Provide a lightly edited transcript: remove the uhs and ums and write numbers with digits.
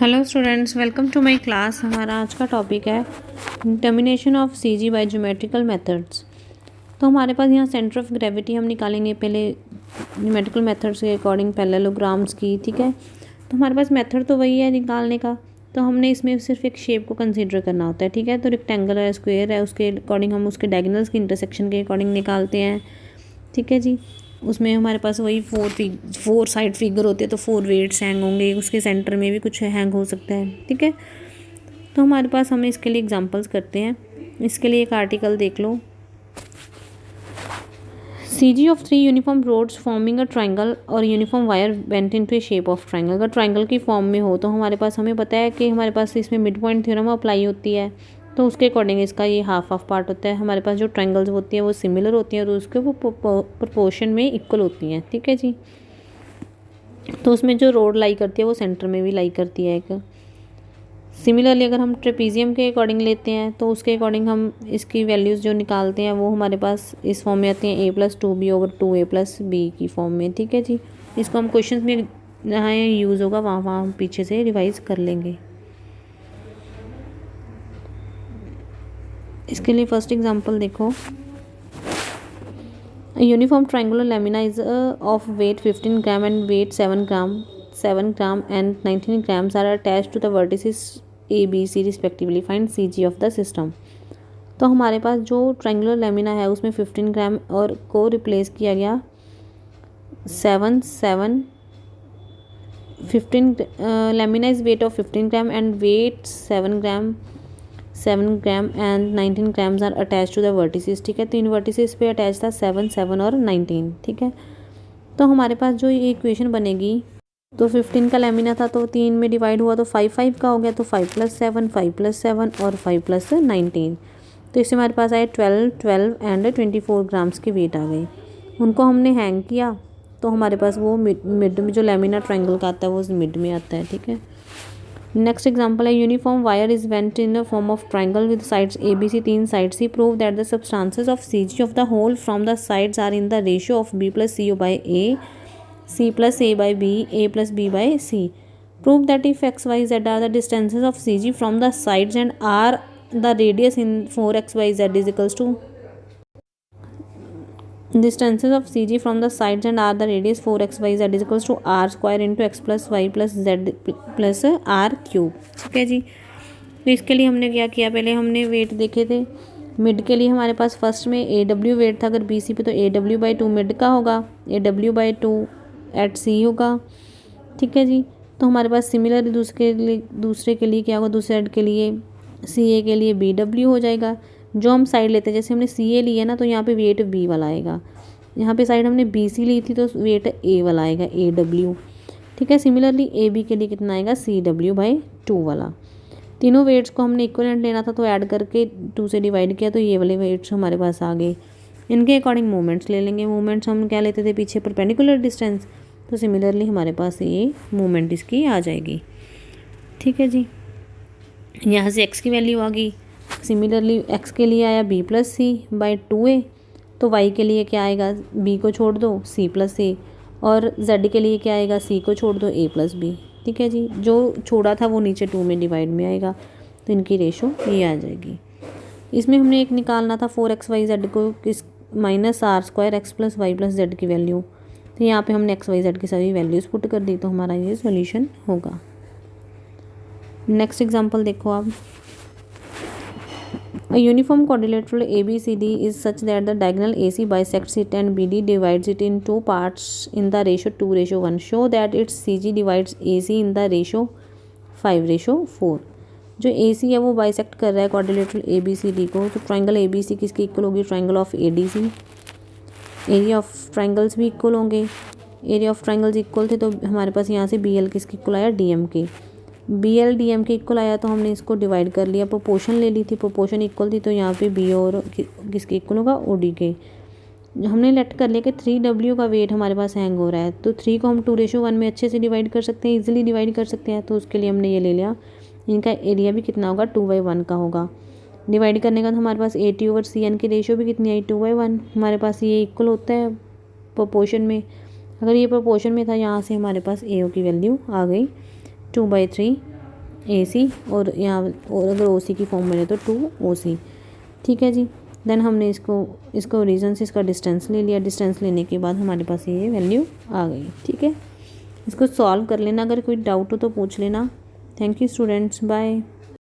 Hello students, welcome to my class. हमारा आज का टॉपिक है determination of CG by geometrical methods. तो हमारे पास यहाँ सेंटर ऑफ ग्रेविटी हम निकालेंगे पहले ज्योमेट्रिकल मेथड्स के अकॉर्डिंग पैरेललोग्राम्स की। ठीक है, तो हमारे पास मेथड तो वही है निकालने का, तो हमने इसमें सिर्फ एक शेप को कंसीडर करना होता है। ठीक है, तो रेक्टेंगल है, स्क्वायर है, उसके अकॉर्डिंग हम उसके डायगोनल्स की इंटरसेक्शन के अकॉर्डिंग निकालते हैं। ठीक है जी, उसमें हमारे पास वही फोर साइड फिगर होते हैं, तो 4 वेट्स हैंग होंगे, उसके सेंटर में भी कुछ हैंग हो सकता है। ठीक है, तो हमारे पास हमें इसके लिए एग्जांपल्स करते हैं। इसके लिए एक आर्टिकल देख लो, CG of 3 uniform rods forming a triangle और uniform wire bent into a shape of triangle. अगर ट्राइंगल की फॉर्म में हो तो हमारे पास हमें पता है कि हमारे पास इसमें मिड पॉइंट थ्योरम अप्लाई होती है, तो उसके अकॉर्डिंग इसका ये हाफ ऑफ पार्ट होता है। हमारे पास जो ट्राइंगल्स होती हैं वो सिमिलर होती हैं और उसके वो प्रोपोर्शन में इक्वल होती हैं। ठीक है जी, तो उसमें जो रोड लाई करती है वो सेंटर में भी लाई करती है एक। सिमिलरली अगर हम ट्रेपीजियम के अकॉर्डिंग लेते हैं तो उसके अकॉर्डिंग हम इसकी वैल्यूज़ जो निकालते हैं वो हमारे पास इस फॉर्म में आती हैं a+2b/2a+b की फॉर्म में। ठीक है जी, इसको हम क्वेश्चन में जहाँ यूज़ होगा वहाँ हम पीछे से रिवाइज कर लेंगे। इसके लिए फर्स्ट एग्जांपल देखो, uniform triangular lamina is of weight 15 gram and weight 7 gram and 19 grams are attached to the vertices A B C respectively. Find C G of the system. तो हमारे पास जो ट्रायंगुलर लेमिना है उसमें 15 ग्राम और को replace किया गया 7 15 lamina is weight of 15 gram and weight 7 gram and 19 grams are attach to the vertices. ठीक है, 3 वर्टिसेस पे अटैच था 7 और 19। ठीक है, तो हमारे पास जो ये इक्वेशन बनेगी, तो 15 का लेमिना था तो 3 में डिवाइड हुआ तो 5 का हो गया, तो 5+7 और 5+19, तो इससे हमारे पास आए 12 एंड 24 ग्राम्स की वेट आ गई। उनको हमने हैंग किया तो हमारे पास वो मिड में जो लेमिना ट्रायंगल का आता है वो मिड में आता है। ठीक है, नेक्स्ट एग्जांपल है uniform wire is bent in the form of triangle with sides A B C, 3 sides C. Prove that the substances of C G of the whole from the sides are in the ratio of b+c/a, c+a/b, a+b/c. Prove that if x, y, z are the distances of CG from the sides and r the radius in 4x, y, z is equals to distances of CG from the sides and r the radius 4x, y, z is equals to r square into x plus y plus z plus r cube. ठीक है जी, तो इसके लिए हमने क्या किया, पहले हमने वेट देखे थे। मिड के लिए हमारे पास फर्स्ट में AW वेट था अगर BC पे, तो AW/2 मिड का होगा, AW/2 एट C होगा। ठीक है जी, तो हमारे पास सिमिलर दूसरे के लिए क्या होगा, दूसरे साइड के लिए CA के लिए BW हो जाएगा। जो हम साइड लेते हैं, जैसे हमने CA ली है ना, तो यहाँ पे वेट B वाला आएगा। यहाँ पे साइड हमने BC ली थी तो वेट A वाला आएगा, AW। ठीक है, सिमिलरली AB के लिए कितना आएगा, CW/2 वाला। तीनों वेट्स को हमने इक्वलेंट लेना था तो ऐड करके 2 से डिवाइड किया, तो ये वाले वेट्स हमारे पास आ गए। इनके अकॉर्डिंग मोमेंट्स ले लेंगे। मोमेंट्स हम क्या लेते थे पीछे, परपेंडिकुलर डिस्टेंस, तो सिमिलरली हमारे पास ये मोमेंट इसकी आ जाएगी। ठीक है जी, यहाँ से x की वैल्यू आ गई। सिमिलरली x के लिए आया b+c/2a, तो y के लिए क्या आएगा, b को छोड़ दो c+a, और z के लिए क्या आएगा, c को छोड़ दो a+b। ठीक है जी, जो छोड़ा था वो नीचे 2 में डिवाइड में आएगा, तो इनकी रेशो ये आ जाएगी। इसमें हमने एक निकालना था 4xyz को किस -r² x + y + z की वैल्यू, तो यहाँ पे हमने xyz की सभी वैल्यूज़ पुट कर दी, तो हमारा ये सॉल्यूशन होगा। नेक्स्ट एग्जांपल देखो आप, A uniform quadrilateral ABCD is such that the diagonal AC bisects it and BD divides it in 2 parts in the ratio 2:1. Show that its CG divides AC in the ratio 5:4. जो AC है वो bisect कर रहा है quadrilateral ABCD को, तो triangle ABC किसकी equal होगी, triangle of ADC। Area of triangles भी इक्वल होंगे, एरिया ऑफ ट्राइंगल्स इक्वल थे, तो हमारे पास यहाँ से BL किसकी इक्वल आया, DM के। BL DM के इक्वल आया तो हमने इसको डिवाइड कर लिया, प्रोपोर्शन ले ली थी, प्रोपोर्शन इक्वल थी, तो यहाँ पे B और किसके इक्वल होगा, OD के। हमने लेट कर लिया कि 3W का वेट हमारे पास हैंग हो रहा है, तो 3 को हम 2:1 में अच्छे से डिवाइड कर सकते हैं, इजीली डिवाइड कर सकते हैं, तो उसके लिए हमने ये ले लिया। इनका एरिया भी कितना होगा, 2/1 का होगा। डिवाइड करने का तो हमारे पास AT/CN की रेशियो भी कितनी आई, 2/1। हमारे पास ये इक्वल होता है प्रोपोर्शन में। अगर ये प्रोपोर्शन में था, यहाँ से हमारे पास AO की वैल्यू आ गई 2/3 AC और यहाँ और अगर OC की फॉर्म बने तो 2OC। ठीक है जी। देन हमने इसको रीजन से इसका डिस्टेंस ले लिया। डिस्टेंस लेने के बाद हमारे पास ये वैल्यू आ गई। ठीक है, इसको सॉल्व कर लेना, अगर कोई डाउट हो तो पूछ लेना। Thank you students, bye.